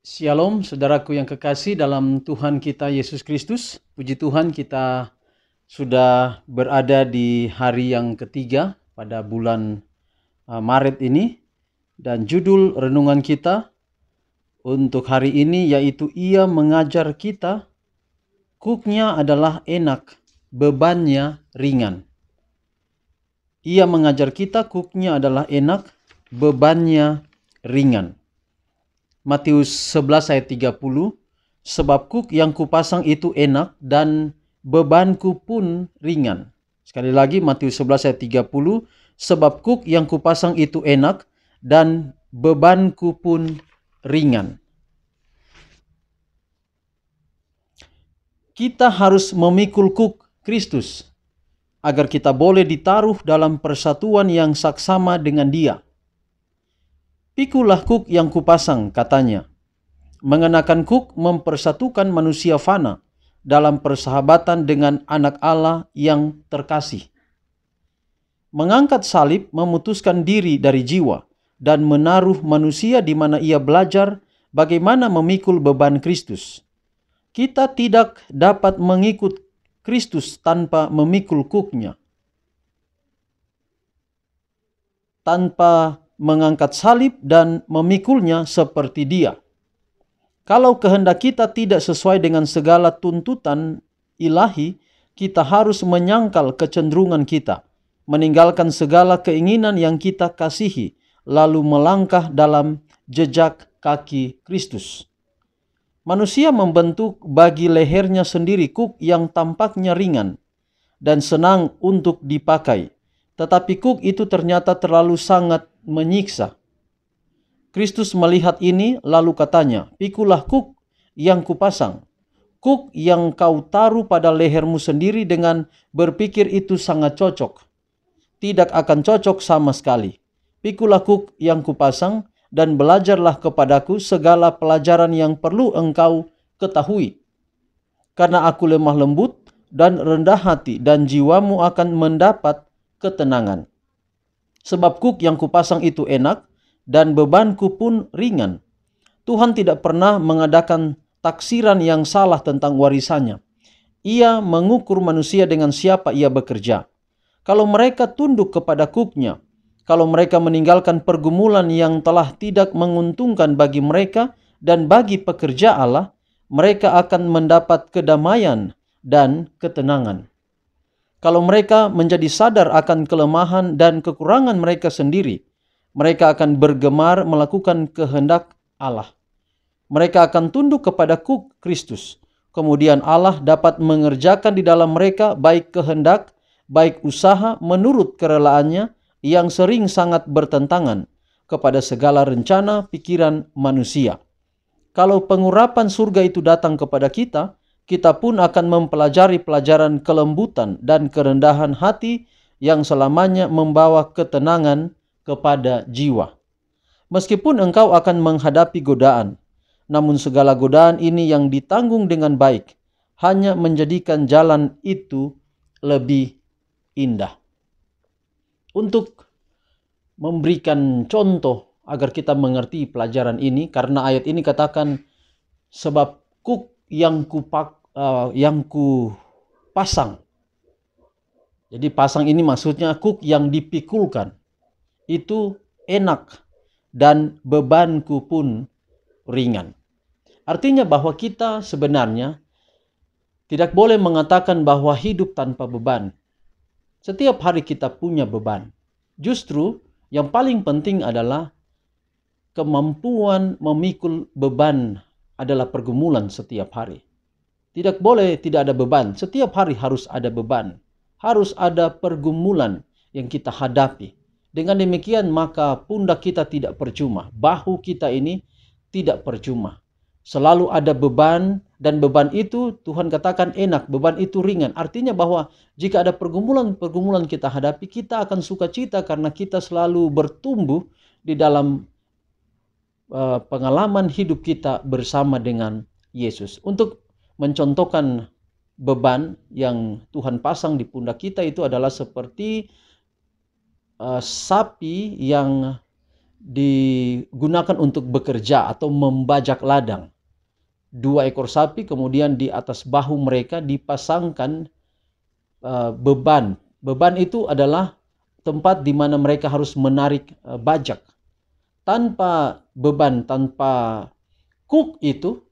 Shalom, saudaraku yang kekasih dalam Tuhan kita Yesus Kristus. Puji Tuhan, kita sudah berada di hari yang ketiga pada bulan Maret ini. Dan judul renungan kita untuk hari ini yaitu Ia mengajar kita, kuknya adalah enak, bebannya ringan. Ia mengajar kita, kuknya adalah enak, bebannya ringan. Matius 11 ayat 30, sebab kuk yang kupasang itu enak dan bebanku pun ringan. Sekali lagi Matius 11 ayat 30, sebab kuk yang kupasang itu enak dan bebanku pun ringan. Kita harus memikul kuk Kristus agar kita boleh ditaruh dalam persatuan yang saksama dengan Dia. Pikulah kuk yang kupasang, katanya. Mengenakan kuk mempersatukan manusia fana dalam persahabatan dengan anak Allah yang terkasih. Mengangkat salib memutuskan diri dari jiwa dan menaruh manusia di mana ia belajar bagaimana memikul beban Kristus. Kita tidak dapat mengikut Kristus tanpa memikul kuknya. Tanpa mengangkat salib dan memikulnya seperti Dia. Kalau kehendak kita tidak sesuai dengan segala tuntutan ilahi, kita harus menyangkal kecenderungan kita, meninggalkan segala keinginan yang kita kasihi, lalu melangkah dalam jejak kaki Kristus. Manusia membentuk bagi lehernya sendiri kuk yang tampaknya ringan dan senang untuk dipakai, tetapi kuk itu ternyata terlalu sangat menyiksa. Kristus melihat ini lalu katanya, pikulah kuk yang kupasang. Kuk yang kau taruh pada lehermu sendiri dengan berpikir itu sangat cocok. Tidak akan cocok sama sekali. Pikulah kuk yang kupasang dan belajarlah kepadaku segala pelajaran yang perlu engkau ketahui. Karena aku lemah lembut dan rendah hati dan jiwamu akan mendapat ketenangan. Sebab kuk yang kupasang itu enak dan bebanku pun ringan. Tuhan tidak pernah mengadakan taksiran yang salah tentang warisannya. Ia mengukur manusia dengan siapa ia bekerja. Kalau mereka tunduk kepada kuknya, kalau mereka meninggalkan pergumulan yang telah tidak menguntungkan bagi mereka dan bagi pekerja Allah, mereka akan mendapat kedamaian dan ketenangan. Kalau mereka menjadi sadar akan kelemahan dan kekurangan mereka sendiri, mereka akan bergemar melakukan kehendak Allah. Mereka akan tunduk kepada kuk Kristus. Kemudian Allah dapat mengerjakan di dalam mereka baik kehendak, baik usaha menurut kerelaannya yang sering sangat bertentangan kepada segala rencana pikiran manusia. Kalau pengurapan surga itu datang kepada kita, kita pun akan mempelajari pelajaran kelembutan dan kerendahan hati yang selamanya membawa ketenangan kepada jiwa. Meskipun engkau akan menghadapi godaan, namun segala godaan ini yang ditanggung dengan baik hanya menjadikan jalan itu lebih indah. Untuk memberikan contoh agar kita mengerti pelajaran ini, karena ayat ini katakan sebab kuk yang kupasang. Jadi pasang ini maksudnya kuk yang dipikulkan. Itu enak dan bebanku pun ringan. Artinya bahwa kita sebenarnya tidak boleh mengatakan bahwa hidup tanpa beban. Setiap hari kita punya beban. Justru yang paling penting adalah kemampuan memikul beban adalah pergumulan setiap hari. Tidak boleh tidak ada beban. Setiap hari harus ada beban. Harus ada pergumulan yang kita hadapi. Dengan demikian maka pundak kita tidak percuma. Bahu kita ini tidak percuma. Selalu ada beban dan beban itu Tuhan katakan enak. Beban itu ringan. Artinya bahwa jika ada pergumulan kita hadapi, kita akan sukacita karena kita selalu bertumbuh di dalam pengalaman hidup kita bersama dengan Yesus. Untuk mencontohkan beban yang Tuhan pasang di pundak kita itu adalah seperti sapi yang digunakan untuk bekerja atau membajak ladang. 2 ekor sapi, kemudian di atas bahu mereka dipasangkan beban. Beban itu adalah tempat di mana mereka harus menarik bajak. Tanpa beban, tanpa kuk itu,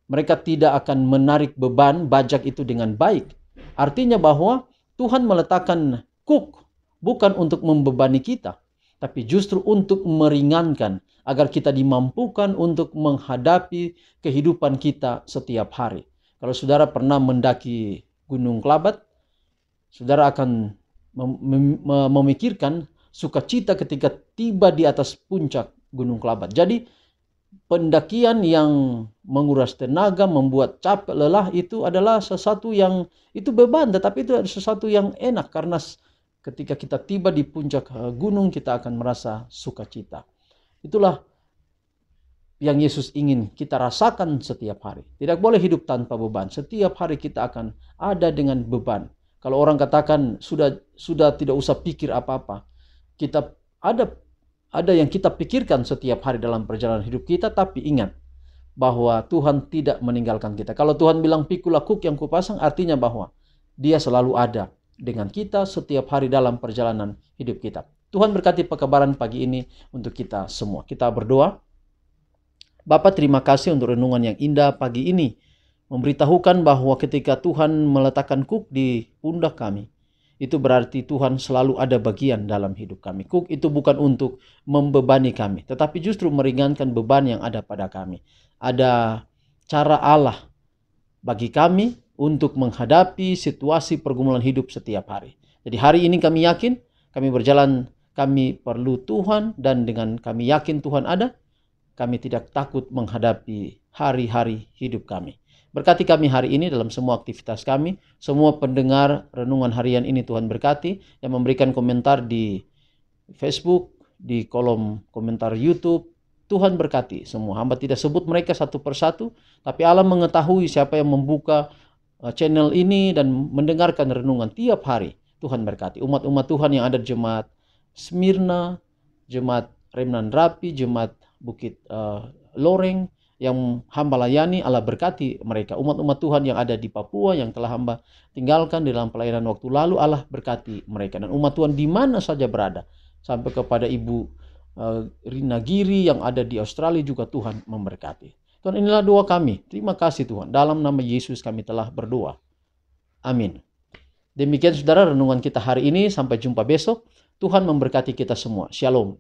mereka tidak akan menarik beban bajak itu dengan baik. Artinya bahwa Tuhan meletakkan kuk bukan untuk membebani kita, tapi justru untuk meringankan, agar kita dimampukan untuk menghadapi kehidupan kita setiap hari. Kalau saudara pernah mendaki Gunung Kelabat, saudara akan memikirkan sukacita ketika tiba di atas puncak Gunung Kelabat. Jadi pendakian yang menguras tenaga, membuat capek, lelah, itu adalah sesuatu yang itu beban, tetapi itu adalah sesuatu yang enak, karena ketika kita tiba di puncak gunung, kita akan merasa sukacita. Itulah yang Yesus ingin kita rasakan setiap hari. Tidak boleh hidup tanpa beban. Setiap hari kita akan ada dengan beban. Kalau orang katakan sudah tidak usah pikir apa-apa, kita ada yang kita pikirkan setiap hari dalam perjalanan hidup kita, tapi ingat bahwa Tuhan tidak meninggalkan kita. Kalau Tuhan bilang pikulah kuk yang kupasang, artinya bahwa Dia selalu ada dengan kita setiap hari dalam perjalanan hidup kita. Tuhan berkati pekabaran pagi ini untuk kita semua. Kita berdoa. Bapa, terima kasih untuk renungan yang indah pagi ini, memberitahukan bahwa ketika Tuhan meletakkan kuk di pundak kami, itu berarti Tuhan selalu ada bagian dalam hidup kami. Kuk itu bukan untuk membebani kami, tetapi justru meringankan beban yang ada pada kami. Ada cara Allah bagi kami untuk menghadapi situasi pergumulan hidup setiap hari. Jadi hari ini kami yakin, kami berjalan, kami perlu Tuhan, dan dengan kami yakin Tuhan ada, kami tidak takut menghadapi hari-hari hidup kami. Berkati kami hari ini dalam semua aktivitas kami. Semua pendengar renungan harian ini Tuhan berkati, yang memberikan komentar di Facebook, di kolom komentar YouTube. Tuhan berkati semua. Hamba tidak sebut mereka satu persatu, tapi Allah mengetahui siapa yang membuka channel ini dan mendengarkan renungan tiap hari. Tuhan berkati umat-umat Tuhan yang ada di Jemaat Smyrna, Jemaat Remnan Rapi, Jemaat Bukit Loreng yang hamba layani. Allah berkati mereka. Umat-umat Tuhan yang ada di Papua yang telah hamba tinggalkan dalam pelayanan waktu lalu, Allah berkati mereka. Dan umat Tuhan di mana saja berada, sampai kepada Ibu Rina Giri yang ada di Australia juga Tuhan memberkati. Tuhan, inilah doa kami. Terima kasih Tuhan. Dalam nama Yesus kami telah berdoa. Amin. Demikian saudara renungan kita hari ini. Sampai jumpa besok. Tuhan memberkati kita semua. Shalom.